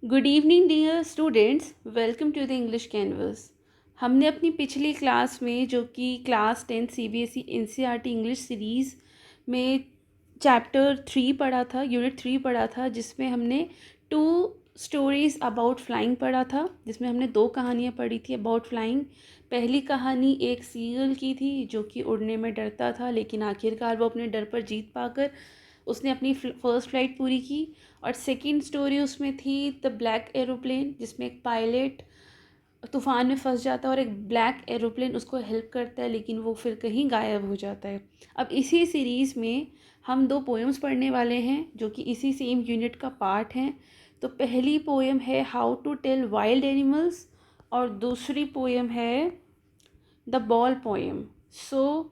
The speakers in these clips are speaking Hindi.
Good evening dear students, welcome to the English canvas. हमने अपनी पिछली क्लास में जो कि class 10 CBSE NCERT English series में चैप्टर 3 पढ़ा था, यूनिट 3 पढ़ा था, जिसमें हमने 2 स्टोरीज़ अबाउट फ्लाइंग पढ़ा था, जिसमें हमने 2 कहानियाँ पढ़ी थी अबाउट फ्लाइंग। पहली कहानी एक सीगल की थी जो कि उड़ने में डरता था, लेकिन आखिरकार वो अपने डर पर जीत पाकर उसने अपनी फ़र्स्ट फ्लाइट पूरी की। और सेकंड स्टोरी उसमें थी द ब्लैक एरोप्लेन, जिसमें एक पायलट तूफ़ान में फंस जाता है और एक ब्लैक एरोप्लेन उसको हेल्प करता है, लेकिन वो फिर कहीं गायब हो जाता है। अब इसी सीरीज़ में हम 2 पोएम्स पढ़ने वाले हैं जो कि इसी सेम यूनिट का पार्ट हैं। तो पहली पोएम है how to tell wild animals और दूसरी पोएम है द बॉल पोएम। सो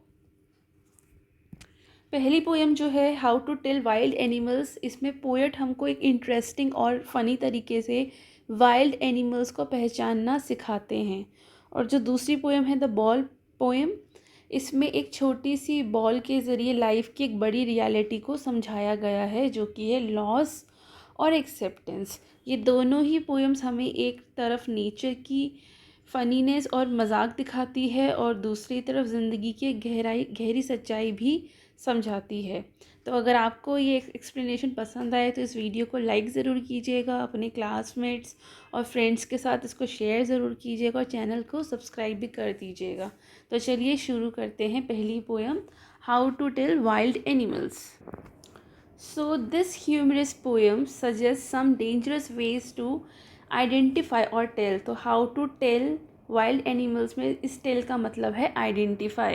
पहली पोएम जो है how to tell wild animals, इसमें पोएट हमको एक इंटरेस्टिंग और फ़नी तरीके से वाइल्ड एनिमल्स को पहचानना सिखाते हैं। और जो दूसरी पोएम है द बॉल पोएम, इसमें एक छोटी सी बॉल के ज़रिए लाइफ की एक बड़ी रियलिटी को समझाया गया है, जो कि है लॉस और एक्सेप्टेंस। ये दोनों ही पोएम्स हमें एक तरफ नेचर की फ़नीनेस और मजाक दिखाती है और दूसरी तरफ ज़िंदगी की गहरी सच्चाई भी समझाती है। तो अगर आपको ये एक्सप्लेनेशन पसंद आए तो इस वीडियो को लाइक ज़रूर कीजिएगा, अपने क्लासमेट्स और फ्रेंड्स के साथ इसको शेयर ज़रूर कीजिएगा और चैनल को सब्सक्राइब भी कर दीजिएगा। तो चलिए शुरू करते हैं पहली poem, how to tell wild animals. So this humorous poem suggests some dangerous ways to identify or tell. तो how to tell wild animals में इस tell का मतलब है identify.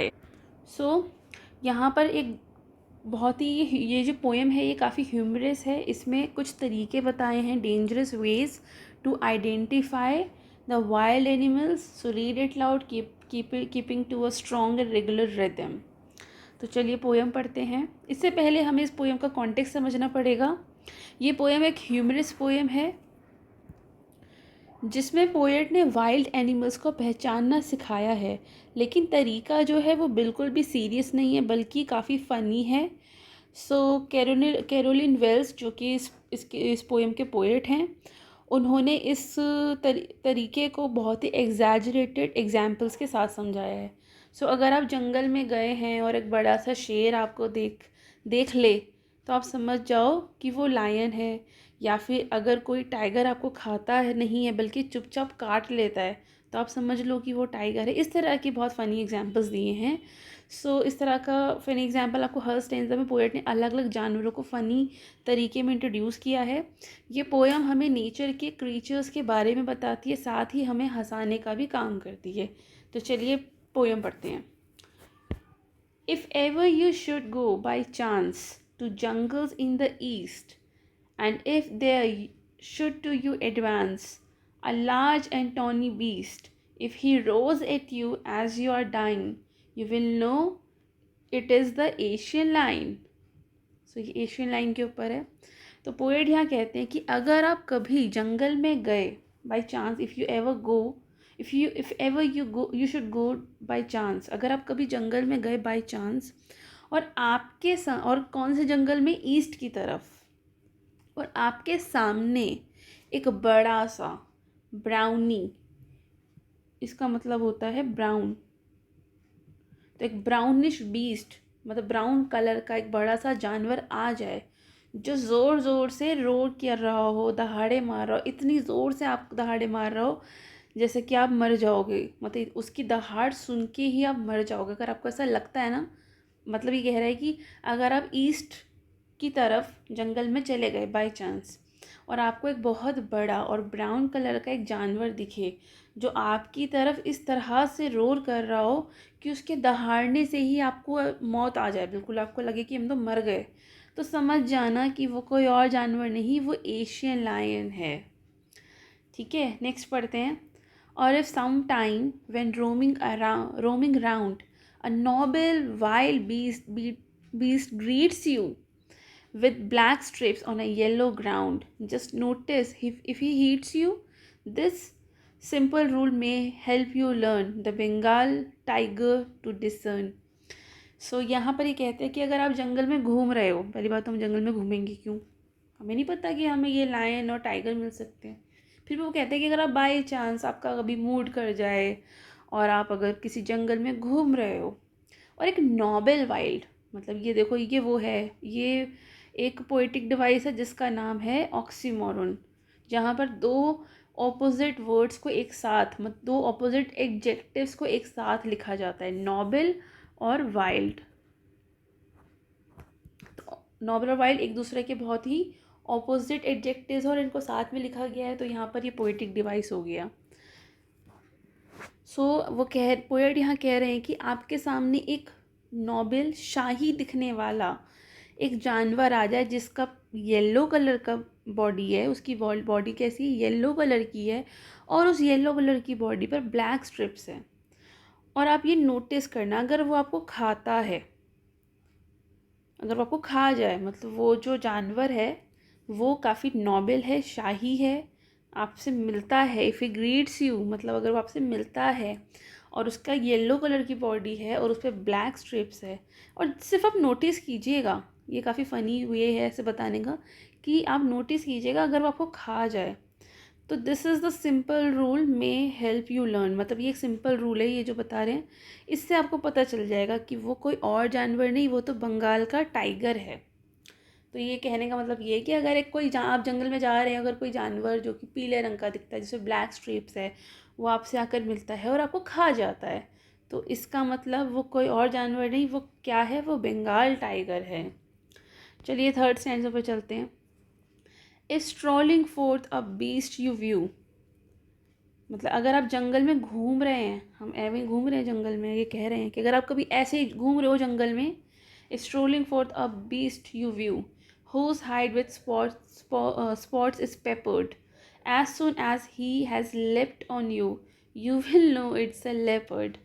So यहाँ पर एक बहुत ही ये जो पोएम है ये काफ़ी ह्यूमरस है। इसमें कुछ तरीके बताए हैं, dangerous ways to identify the wild animals. So read it loud, keeping to a strong and regular rhythm. तो चलिए पोएम पढ़ते हैं। इससे पहले हमें इस पोएम का कॉन्टेक्स्ट समझना पड़ेगा। ये पोएम एक ह्यूमरस पोएम है जिसमें पोएट ने वाइल्ड एनिमल्स को पहचानना सिखाया है, लेकिन तरीका जो है वो बिल्कुल भी सीरियस नहीं है बल्कि काफ़ी फ़नी है। सो कैरोलिन वेल्स जो कि इस पोएम के पोएट हैं, उन्होंने इस तरीके को बहुत ही एग्जैजरेटेड एग्जाम्पल्स के साथ समझाया है। सो अगर आप जंगल में गए हैं और एक बड़ा सा शेर आपको देख देख ले, तो आप समझ जाओ कि वो लायन है। या फिर अगर कोई टाइगर आपको खाता है नहीं है बल्कि चुपचाप काट लेता है, तो आप समझ लो कि वो टाइगर है। इस तरह की बहुत फ़नी एग्जांपल्स दिए हैं। सो इस तरह का फ़नी एग्जांपल आपको हर स्टेंजा में पोएट ने अलग अलग जानवरों को फ़नी तरीके में इंट्रोड्यूस किया है। ये पोएम हमें नेचर के क्रीचर्स के बारे में बताती है, साथ ही हमें हंसाने का भी काम करती है। तो चलिए पोएम पढ़ते हैं। If ever you should go by chance to jungles in the east, and if there should to you advance a large and tawny beast, if he roars at you as you are dying, you will know it is the Asian lion. सो ये एशियन लाइन के ऊपर है। तो पोएट यहाँ कहते हैं कि अगर आप कभी जंगल में गए by chance, if ever you go you should go by chance, अगर आप कभी जंगल में गए बाय चांस और और कौन से जंगल में, ईस्ट की तरफ, और आपके सामने एक बड़ा सा ब्राउनी, इसका मतलब होता है ब्राउन, तो एक ब्राउनिश बीस्ट मतलब ब्राउन कलर का एक बड़ा सा जानवर आ जाए जो ज़ोर ज़ोर से रोर कर रहा हो, दहाड़े मार रहा हो, इतनी ज़ोर से आप दहाड़े मार रहा हो जैसे कि आप मर जाओगे, मतलब उसकी दहाड़ सुन के ही आप मर जाओगे। अगर आपको ऐसा लगता है ना, मतलब ये कह रहा है कि अगर आप ईस्ट की तरफ जंगल में चले गए बाय चांस और आपको एक बहुत बड़ा और ब्राउन कलर का एक जानवर दिखे जो आपकी तरफ इस तरह से रोर कर रहा हो कि उसके दहाड़ने से ही आपको मौत आ जाए, बिल्कुल आपको लगे कि हम तो मर गए, तो समझ जाना कि वो कोई और जानवर नहीं, वो एशियन लायन है। ठीक है, नेक्स्ट पढ़ते हैं। और if some time when roaming round a noble wild beast greets you with black strips on a yellow ground, just notice if he hits you. This simple rule may help you learn the Bengal tiger to discern. सो यहाँ पर ये कहते हैं कि अगर आप जंगल में घूम रहे हो, पहली बात तो हम जंगल में घूमेंगे क्यों, हमें नहीं पता कि हमें ये लायन और टाइगर मिल सकते हैं। फिर भी वो कहते हैं कि अगर आप बाई चांस आपका कभी मूड कर जाए और आप अगर किसी जंगल में घूम रहे हो, और एक नोबेल वाइल्ड, मतलब ये देखो ये वो है, ये एक पोएटिक डिवाइस है जिसका नाम है ऑक्सीमोरन, जहाँ पर दो ऑपोजिट वर्ड्स को एक साथ, मतलब दो ऑपोजिट एडजेक्टिव्स को एक साथ लिखा जाता है, नोबेल और वाइल्ड। तो नोबेल और वाइल्ड एक दूसरे के बहुत ही ऑपोजिट एडजेक्टिव्स और इनको साथ में लिखा गया है, तो यहाँ पर ये पोएटिक डिवाइस हो गया। वो पोएट यहाँ कह रहे हैं कि आपके सामने एक नोबेल शाही दिखने वाला एक जानवर आ जाए जिसका येलो कलर का बॉडी है, उसकी बॉडी कैसी है, येलो कलर की है, और उस येलो कलर की बॉडी पर ब्लैक स्ट्रिप्स हैं, और आप ये नोटिस करना अगर वो आपको खाता है, अगर वो आपको खा जाए, मतलब वो जो जानवर है वो काफ़ी नोबेल है, शाही है, आपसे मिलता है, इफ़ ही ग्रीट्स यू, मतलब अगर वो आपसे मिलता है और उसका येलो कलर की बॉडी है और उस पर ब्लैक स्ट्रिप्स है, और सिर्फ आप नोटिस कीजिएगा, ये काफ़ी फ़नी वे है ऐसे बताने का, कि आप नोटिस कीजिएगा अगर वो आपको खा जाए। तो this is the simple rule may help you learn, मतलब ये एक सिंपल रूल है ये जो बता रहे हैं, इससे आपको पता चल जाएगा कि वो कोई और जानवर नहीं, वो तो बंगाल का टाइगर है। तो ये कहने का मतलब ये है कि अगर एक कोई आप जंगल में जा रहे हैं, अगर कोई जानवर जो कि पीले रंग का दिखता है जिसमें ब्लैक स्ट्रिप्स है, वो आपसे आकर मिलता है और आपको खा जाता है, तो इसका मतलब वो कोई और जानवर नहीं, वो क्या है, वो बंगाल टाइगर है। चलिए थर्ड स्टैंजा पर चलते हैं। Is strolling fourth a beast you view, मतलब अगर आप जंगल में घूम रहे हैं, हम एवं ही घूम रहे हैं जंगल में, ये कह रहे हैं कि अगर आप कभी ऐसे ही घूम रहे हो जंगल में, strolling for a beast you view whose hide with spots is peppered, as soon as he has leapt on you, you will know it's a leopard.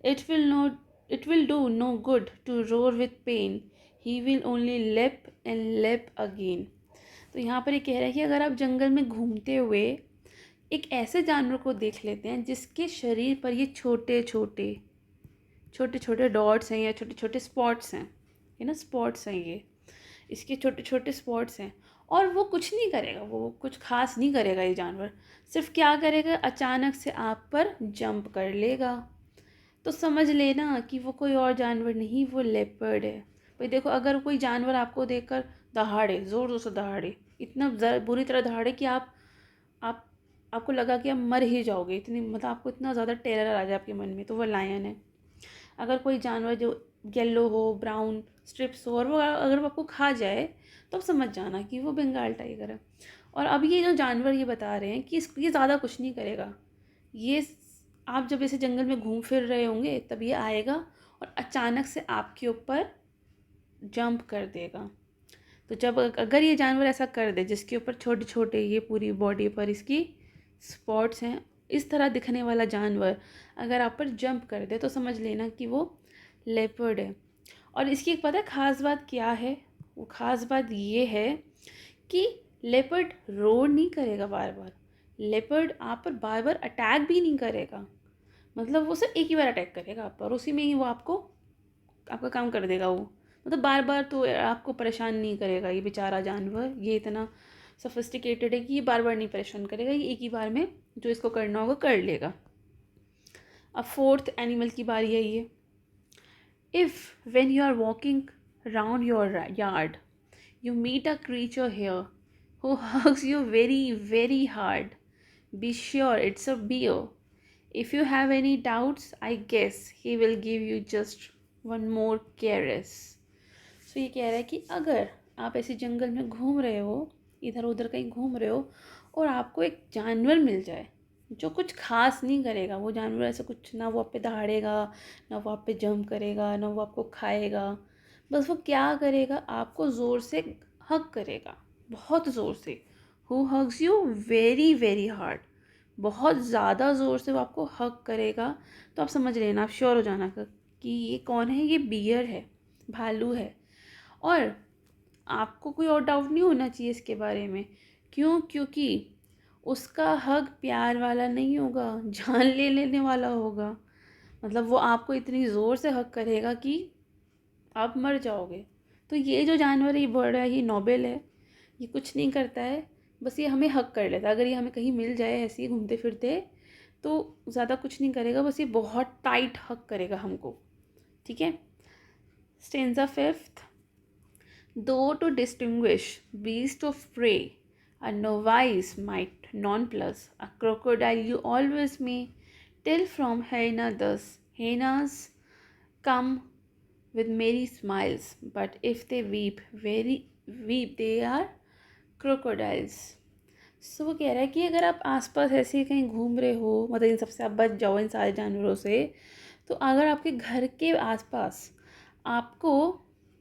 It will not, it will do no good to roar with pain. He will only leap and leap again. तो यहाँ पर ये कह रहा है कि अगर आप जंगल में घूमते हुए एक ऐसे जानवर को देख लेते हैं जिसके शरीर पर ये छोटे छोटे छोटे छोटे डॉट्स हैं या छोटे छोटे स्पॉट्स हैं, ये ना स्पॉट्स हैं, ये इसके छोटे छोटे स्पॉट्स हैं, और वो कुछ नहीं करेगा, वो कुछ खास नहीं करेगा ये जानवर, सिर्फ क्या करेगा, अचानक से आप पर जंप कर लेगा। तो समझ लेना कि वो कोई और जानवर नहीं, वो लेपर्ड है। भाई देखो, अगर कोई जानवर आपको देखकर दहाड़े, ज़ोर ज़ोर से दहाड़े, इतना बुरी तरह दहाड़े कि आप आपको लगा कि आप मर ही जाओगे, इतनी मतलब आपको इतना ज़्यादा टेरर आ जाए आपके मन में, तो वो लायन है। अगर कोई जानवर जो येलो हो, ब्राउन स्ट्रिप्स हो, और वो अगर वो आपको खा जाए, तो आप समझ जाना कि वो बंगाल टाइगर है। और अब ये जो जानवर ये बता रहे हैं कि ये ज़्यादा कुछ नहीं करेगा, ये आप जब ऐसे जंगल में घूम फिर रहे होंगे तब ये आएगा और अचानक से आपके ऊपर जंप कर देगा। तो जब अगर ये जानवर ऐसा कर दे जिसके ऊपर छोटे छोटे ये पूरी बॉडी पर इसकी स्पॉट्स हैं, इस तरह दिखने वाला जानवर अगर आप पर जंप कर दे, तो समझ लेना कि वो लेपर्ड है। और इसकी एक पता है ख़ास बात क्या है, वो ख़ास बात ये है कि लेपर्ड रोर नहीं करेगा बार बार, लेपर्ड आप पर बार बार अटैक भी नहीं करेगा, मतलब वो सिर्फ एक ही बार अटैक करेगा आप पर, उसी में ही वो आपका काम कर देगा वो, मतलब बार बार तो आपको परेशान नहीं करेगा ये बेचारा जानवर, ये इतना सफिस्टिकेटेड है कि ये बार बार नहीं परेशान करेगा, ये एक ही बार में जो इसको करना होगा कर लेगा। अब फोर्थ एनिमल की बारी है ये। If when you are walking around your yard you meet a creature here who hugs you very very hard, be sure it's a bear. If you have any doubts, I guess he will give you just one more caress. So ये कह रहा है कि अगर आप ऐसे जंगल में घूम रहे हो, इधर उधर कहीं घूम रहे हो, और आपको एक जानवर मिल जाए जो कुछ खास नहीं करेगा, वो जानवर ऐसा कुछ ना, वो आप पे दहाड़ेगा, ना वो आप पे जंप करेगा, ना वो आपको खाएगा, बस वो क्या करेगा, आपको ज़ोर से हग करेगा, बहुत ज़ोर से। Who hugs you very very hard, बहुत ज़्यादा ज़ोर से वो आपको हग करेगा। तो आप समझ लेना, आप श्योर हो जाना कि ये कौन है, ये बियर है, भालू है। और आपको कोई और डाउट नहीं होना चाहिए इसके बारे में, क्यों, क्योंकि उसका हग प्यार वाला नहीं होगा, जान ले लेने वाला होगा, मतलब वो आपको इतनी ज़ोर से हग करेगा कि आप मर जाओगे। तो ये जो जानवर है ये बड़ा ही नोबेल है, ये कुछ नहीं करता है, बस ये हमें हग कर लेता है। अगर ये हमें कहीं मिल जाए ऐसे ही घूमते फिरते तो ज़्यादा कुछ नहीं करेगा, बस ये बहुत टाइट हग करेगा हमको, ठीक है। स्टेंजा फिफ्थ, दो to distinguish beast of prey, a novice might nonplus, a crocodile you always may tell from hyena thus, hyenas come with merry smiles, but if they weep they are crocodiles. सो वो कह रहा है कि अगर आप आसपास ऐसे ही कहीं घूम रहे हो, मतलब इन सबसे आप बच जाओ, इन सारे जानवरों से, तो अगर आपके घर के आसपास आपको,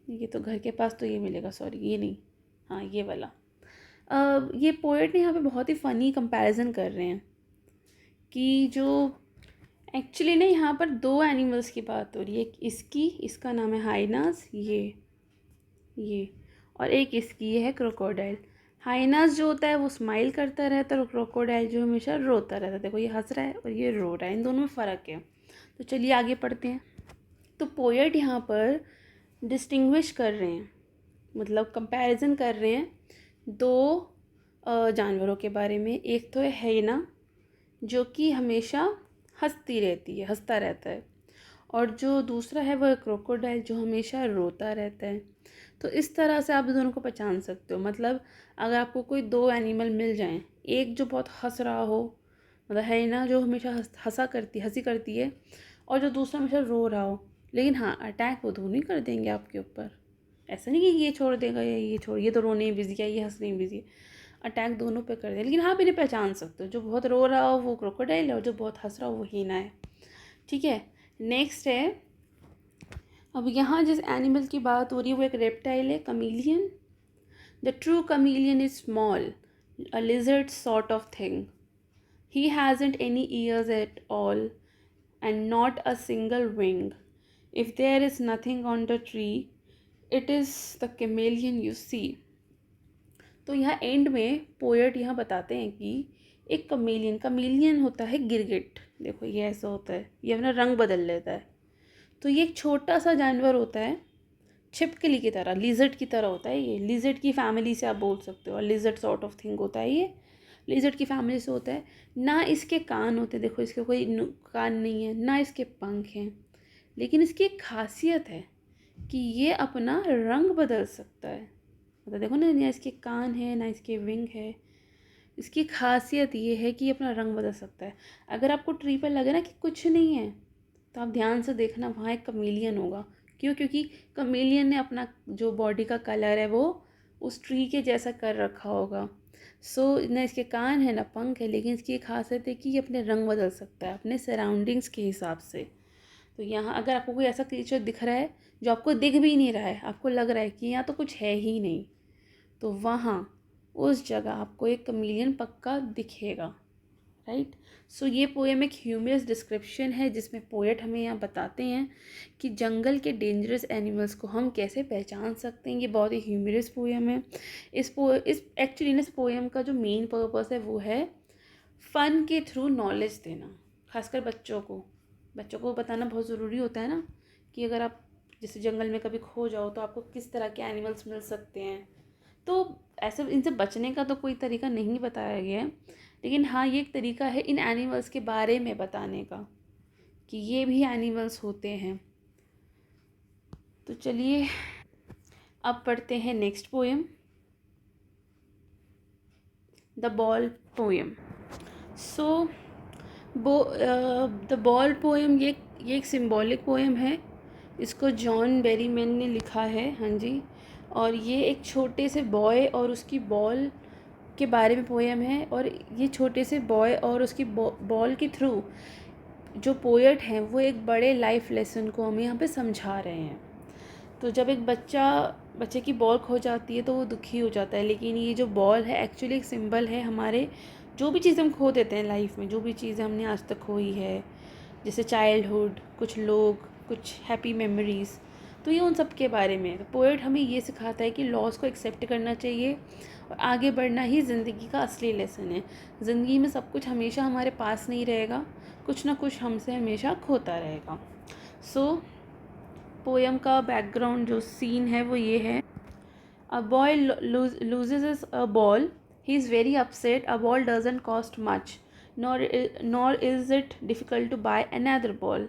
ये तो घर के पास तो ये मिलेगा, सॉरी ये नहीं, हाँ ये वाला, ये पोएट ने यहाँ पे बहुत ही फ़नी कंपैरिजन कर रहे हैं कि जो एक्चुअली ना यहाँ पर दो एनिमल्स की बात हो रही है। एक इसकी, इसका नाम है हाइनास, ये और एक इसकी, ये है क्रोकोडाइल। हाइनास जो होता है वो स्माइल करता रहता है और क्रोकोडाइल जो हमेशा रोता रहता है। देखो ये हंस रहा है और ये रो रहा है, इन दोनों में फ़र्क है। तो चलिए आगे पढ़ते हैं। तो पोएट यहाँ पर डिस्टिंग्विश कर रहे हैं, मतलब कंपैरिजन कर रहे हैं दो जानवरों के बारे में। एक तो है हाइना जो कि हमेशा हंसती रहती है, हंसता रहता है, और जो दूसरा है वह क्रोकोडाइल जो हमेशा रोता रहता है। तो इस तरह से आप दोनों को पहचान सकते हो। मतलब अगर आपको कोई दो एनिमल मिल जाएं, एक जो बहुत हंस रहा हो, मतलब है ना, जो हमेशा हंसी करती है, और जो दूसरा हमेशा रो रहा हो, लेकिन हाँ अटैक वो दोनों ही कर देंगे आपके ऊपर। ऐसा नहीं कि ये छोड़ देगा या ये तो रोने में बिजी है, ये हंसने में बिजी है, अटैक दोनों पे कर दे। लेकिन हाँ इन्हें पहचान सकते हो, जो बहुत रो रहा हो वो क्रोकोडाइल है और जो बहुत हंस रहा हो वो हीना है, ठीक है। नेक्स्ट है, अब यहाँ जिस एनिमल की बात हो रही है वो एक रेप्टाइल है, chameleon. The true chameleon is small, a lizard sort of thing. He hasn't any ears at all and not a single wing. If there is nothing on the tree, it is the chameleon you see. तो यहाँ एंड में पोएट यहाँ बताते हैं कि एक कमीलियन होता है गिरगिट। देखो ये ऐसा होता है, ये अपना रंग बदल लेता है। तो ये एक छोटा सा जानवर होता है, छिपकली की तरह, लिजर्ड की तरह होता है। ये लिजर्ड की फैमिली से आप बोल सकते हो, और लिजर्ड सॉर्ट ऑफ थिंग होता है, ये लिजर्ड की फैमिली से होता है। ना इसके कान होते, देखो इसके कोई कान नहीं है, ना इसके पंख हैं, लेकिन इसकी एक खासियत है कि ये अपना रंग बदल सकता है। मतलब देखो ना इसके कान है ना इसके विंग है, इसकी खासियत ये है कि ये अपना रंग बदल सकता है। अगर आपको ट्री पर लगे ना कि कुछ नहीं है, तो आप ध्यान से देखना, वहाँ एक कमीलियन होगा। क्यों? क्योंकि कमीलियन ने अपना जो बॉडी का कलर है वो उस ट्री के जैसा कर रखा होगा। सो ना इसके कान है ना पंख है, लेकिन इसकी एक खासियत है कि ये अपने रंग बदल सकता है अपने सराउंडिंग्स के हिसाब से। तो यहाँ अगर आपको कोई ऐसा क्रिएचर दिख रहा है जो आपको दिख भी नहीं रहा है, आपको लग रहा है कि यहाँ तो कुछ है ही नहीं, तो वहाँ उस जगह आपको एक कमीलियन पक्का दिखेगा, राइट। सो ये पोएम एक ह्यूमरस डिस्क्रिप्शन है जिसमें पोएट हमें यहाँ बताते हैं कि जंगल के डेंजरस एनिमल्स को हम कैसे पहचान सकते हैं। ये बहुत ही ह्यूमरस पोएम है। इस एक्चुअली इस पोएम का जो मेन पर्पस है वो है फ़न के थ्रू नॉलेज देना, खासकर बच्चों को बताना बहुत ज़रूरी होता है ना, कि अगर आप जैसे जंगल में कभी खो जाओ तो आपको किस तरह के एनिमल्स मिल सकते हैं। तो ऐसे इनसे बचने का तो कोई तरीका नहीं बताया गया है, लेकिन हाँ ये एक तरीका है इन एनिमल्स के बारे में बताने का कि ये भी एनिमल्स होते हैं। तो चलिए अब पढ़ते हैं next poem, the ball poem. So the ball poem ये एक सिंबॉलिक पोएम है। इसको जॉन बेरीमैन ने लिखा है, हाँ जी। और ये एक छोटे से बॉय और उसकी बॉल के बारे में पोएम है। और ये छोटे से बॉय और उसकी बॉल के थ्रू जो पोएट हैं वो एक बड़े लाइफ लेसन को हमें यहाँ पे समझा रहे हैं। तो जब एक बच्चे की बॉल खो जाती है तो वो दुखी हो जाता है, लेकिन ये जो बॉल है एक्चुअली एक सिंबल है हमारे, जो भी चीज़ हम खो देते हैं लाइफ में, जो भी चीज़ें हमने आज तक खोई है, जैसे चाइल्डहुड, कुछ लोग, कुछ हैप्पी मेमोरीज़, तो ये उन सब के बारे में। तो पोएट हमें ये सिखाता है कि लॉस को एक्सेप्ट करना चाहिए और आगे बढ़ना ही ज़िंदगी का असली लेसन है। ज़िंदगी में सब कुछ हमेशा हमारे पास नहीं रहेगा, कुछ ना कुछ हमसे हमेशा खोता रहेगा। सो पोएम का बैकग्राउंड जो सीन है वो ये है, A boy loses a ball. He is very upset. A ball doesn't cost much, nor is it difficult to buy another ball.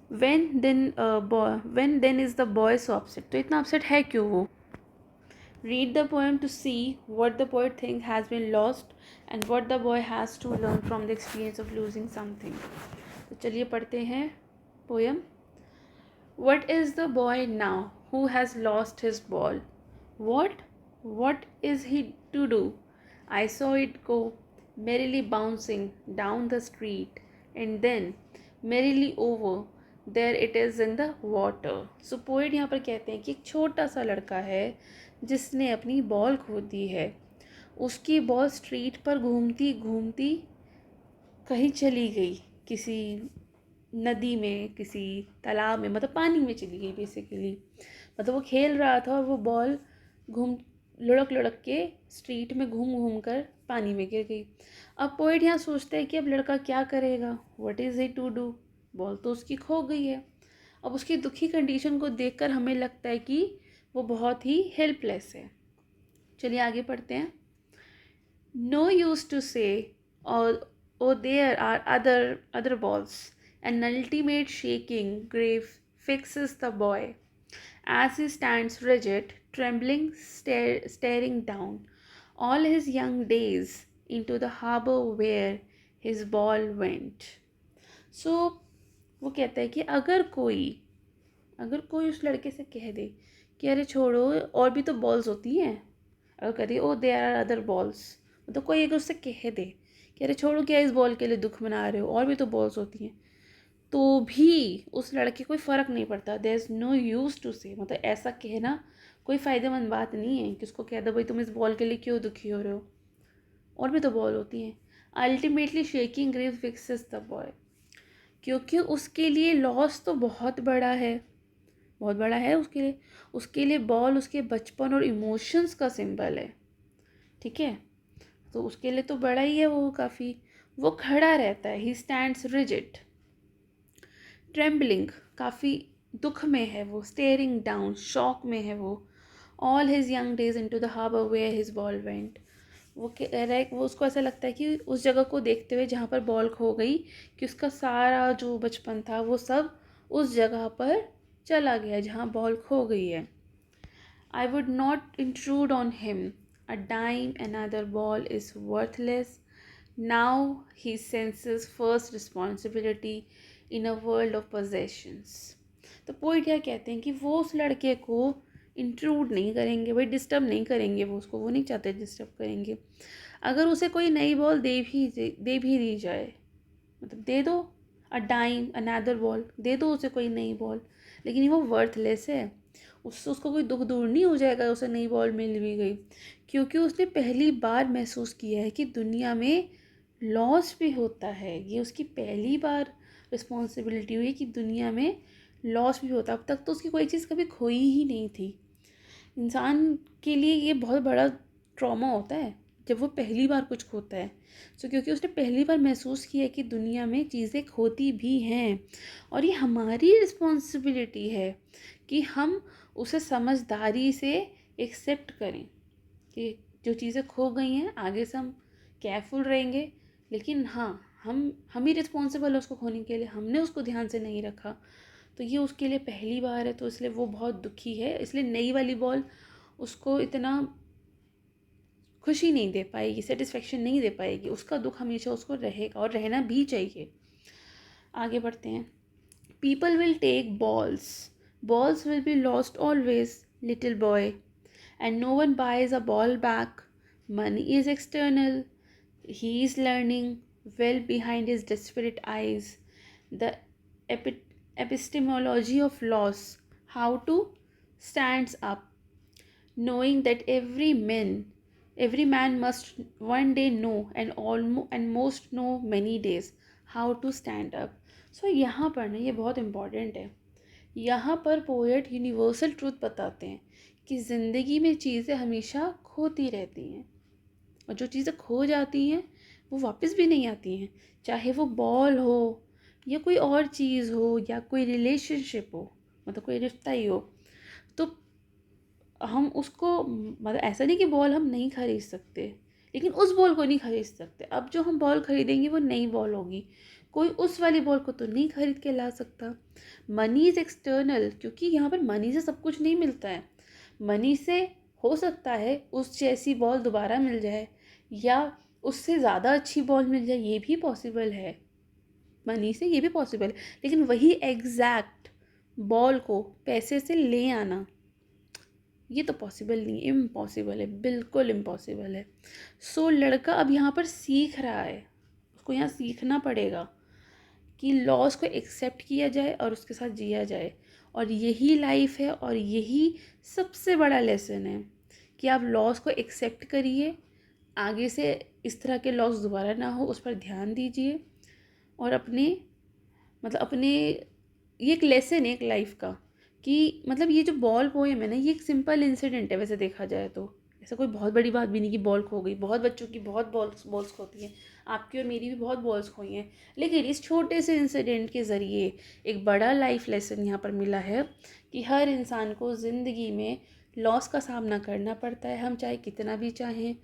When then is the boy so upset? तो इतना upset है क्यों वो? Read the poem to see what the poet thinks has been lost and what the boy has to learn from the experience of losing something. तो चलिए पढ़ते हैं poem. What is the boy now who has lost his ball? What? What is he to do? I saw it go merrily bouncing down the street, and then merrily over. There it is in the water. So poet यहाँ पर कहते हैं कि एक छोटा सा लड़का है जिसने अपनी बॉल खो दी है. उसकी बॉल स्ट्रीट पर घूमती घूमती कहीं चली गई, किसी नदी में, किसी तालाब में, मतलब पानी में चली गई बेसिकली. मतलब वो खेल रहा था और वो बॉल घूम लुढ़क लुढ़क के स्ट्रीट में घूम घूम कर पानी में गिर गई. अब पोइट यहाँ सोचता है कि अब लड़का क्या करेगा. What is he to do? Ball तो उसकी खो गई है. अब उसकी दुखी कंडीशन को देखकर हमें लगता है कि वो बहुत ही हेल्पलेस है. चलिए आगे पढ़ते हैं. नो यूज टू से or there are other balls. An ultimate shaking grief fixes the boy as he stands rigid, trembling, staring down all his young days into the harbor where his ball went. So वो कहता है कि अगर कोई उस लड़के से कह दे कि अरे छोड़ो, और भी तो बॉल्स होती हैं. अगर कह दे oh there are other balls, मतलब कोई अगर उससे कह दे कि अरे छोड़ो, क्या इस बॉल के लिए दुख मना रहे हो, और भी तो बॉल्स होती हैं, तो भी उस लड़के कोई फ़र्क नहीं पड़ता. There is no use to say, मतलब ऐसा कहना कोई फ़ायदेमंद बात नहीं है कि उसको कह दो भाई तुम इस बॉल के लिए क्यों दुखी हो रहे हो, और भी तो बॉल होती हैं. Ultimately shaking grief fixes the boy, क्योंकि उसके लिए लॉस तो बहुत बड़ा है उसके लिए बॉल उसके बचपन और इमोशंस का सिंबल है. ठीक है, तो उसके लिए तो बड़ा ही है वो काफ़ी. वो खड़ा रहता है. ही स्टैंड्स रिजिड, ट्रेम्बलिंग, काफ़ी दुख में है वो. स्टेयरिंग डाउन, शॉक में है वो. All his young days into the harbour where his ball went. वो कह रहा है, वो उसको ऐसा लगता है कि उस जगह को देखते हुए जहाँ पर बॉल खो गई, कि उसका सारा जो बचपन था वो सब उस जगह पर चला गया जहाँ बॉल खो गई है. I would not intrude on him. A dime, another ball is worthless. Now he senses first responsibility in a world of possessions. तो पोइट क्या कहते हैं कि वो उस लड़के को इंट्रूड नहीं करेंगे भाई, डिस्टर्ब नहीं करेंगे. वो उसको वो नहीं चाहते डिस्टर्ब करेंगे. अगर उसे कोई नई बॉल दे भी दी जाए, मतलब दे दो, अ डाइम अनदर बॉल, दे दो उसे कोई नई बॉल, लेकिन वो वर्थलेस है. उससे उसको कोई दुख दूर नहीं हो जाएगा उसे नई बॉल मिल भी गई, क्योंकि उसने पहली बार महसूस किया है कि दुनिया में लॉस भी होता है. ये उसकी पहली बार रिस्पॉन्सिबिलिटी हुई कि दुनिया में लॉस भी होता. अब तक तो उसकी कोई चीज़ कभी खोई ही नहीं थी. इंसान के लिए ये बहुत बड़ा ट्रॉमा होता है जब वो पहली बार कुछ खोता है. क्योंकि उसने पहली बार महसूस किया कि दुनिया में चीज़ें खोती भी हैं, और ये हमारी रिस्पॉन्सिबिलिटी है कि हम उसे समझदारी से एक्सेप्ट करें कि जो चीज़ें खो गई हैं आगे से हम केयरफुल रहेंगे. लेकिन हाँ, हम ही रिस्पॉन्सिबल है उसको खोने के लिए. हमने उसको ध्यान से नहीं रखा, तो ये उसके लिए पहली बार है, तो इसलिए वो बहुत दुखी है. इसलिए नई वाली बॉल उसको इतना खुशी नहीं दे पाएगी, सेटिस्फेक्शन नहीं दे पाएगी. उसका दुख हमेशा उसको रहेगा, और रहना भी चाहिए. आगे बढ़ते हैं. People will take balls will be lost always, little boy, and no one buys a ball back. Money is external. He is learning well behind his desperate eyes the epistemology of loss, how to stands up, knowing that every man must one day know, and most know many days, how to stand up. So यहाँ पर ना ये बहुत इम्पॉर्टेंट है. यहाँ पर पोएट यूनिवर्सल ट्रूथ बताते हैं कि ज़िंदगी में चीज़ें हमेशा खोती रहती हैं, और जो चीज़ें खो जाती हैं वो वापस भी नहीं आती हैं. चाहे वो बॉल हो, या कोई और चीज़ हो, या कोई रिलेशनशिप हो, मतलब कोई रिश्ता ही हो. तो हम उसको मतलब ऐसा नहीं कि बॉल हम नहीं खरीद सकते, लेकिन उस बॉल को नहीं खरीद सकते। अब जो हम बॉल खरीदेंगे वो नई बॉल होगी, कोई उस वाली बॉल को तो नहीं खरीद के ला सकता। मनी इज़ एक्सटर्नल, क्योंकि यहाँ पर मनी से सब कुछ नहीं मिलता है। मनी से हो सकता है उस जैसी बॉल दोबारा मिल जाए, या उससे ज़्यादा अच्छी बॉल मिल जाए, ये भी पॉसिबल है। मनी से ये भी पॉसिबल है, लेकिन वही एग्जैक्ट बॉल को पैसे से ले आना, ये तो पॉसिबल नहीं, इम्पॉसिबल है, बिल्कुल इम्पॉसिबल है। सो लड़का अब यहाँ पर सीख रहा है, उसको यहाँ सीखना पड़ेगा कि लॉस को एक्सेप्ट किया जाए और उसके साथ जिया जाए। और यही लाइफ है, और यही सबसे बड़ा लेसन है कि आप लॉस को एक्सेप्ट करिए, आगे से इस तरह के लॉस दोबारा ना हो उस पर ध्यान दीजिए, और अपने मतलब अपने ये एक लेसन है एक लाइफ का, कि मतलब ये जो बॉल पोएम है ना, ये एक सिंपल इंसिडेंट है वैसे देखा जाए तो। ऐसा कोई बहुत बड़ी बात भी नहीं कि बॉल खो गई, बहुत बच्चों की बहुत बॉल्स खोती हैं, आपकी और मेरी भी बहुत बॉल्स खोई हैं। लेकिन इस छोटे से इंसिडेंट के ज़रिए एक बड़ा लाइफ लेसन यहाँ पर मिला है कि हर इंसान को ज़िंदगी में लॉस का सामना करना पड़ता है, हम चाहे कितना भी चाहें।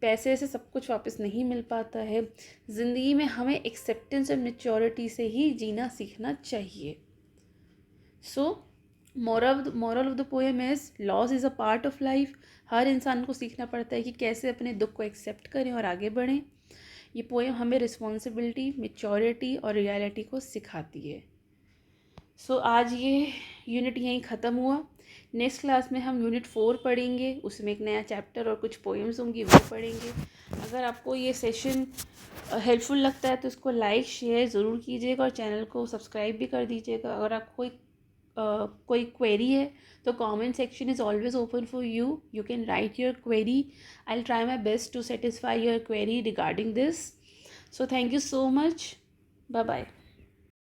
पैसे से सब कुछ वापस नहीं मिल पाता है। ज़िंदगी में हमें एक्सेप्टेंस और मेच्योरिटी से ही जीना सीखना चाहिए। सो moral of the poem is loss is a part of life। हर इंसान को सीखना पड़ता है कि कैसे अपने दुख को एक्सेप्ट करें और आगे बढ़ें। ये पोएम हमें रिस्पॉन्सिबिलिटी, मेच्योरिटी और रियलिटी को सिखाती है। सो आज ये यूनिट यहीं ख़त्म हुआ। नेक्स्ट क्लास में हम यूनिट 4 पढ़ेंगे, उसमें एक नया चैप्टर और कुछ पोएम्स होंगी वो पढ़ेंगे। अगर आपको ये सेशन हेल्पफुल लगता है तो इसको लाइक शेयर ज़रूर कीजिएगा और चैनल को सब्सक्राइब भी कर दीजिएगा। अगर आपको कोई क्वेरी है तो comment section is always open for you, you can write your query. I will try my best to satisfy your query regarding this. So thank you so much, bye bye.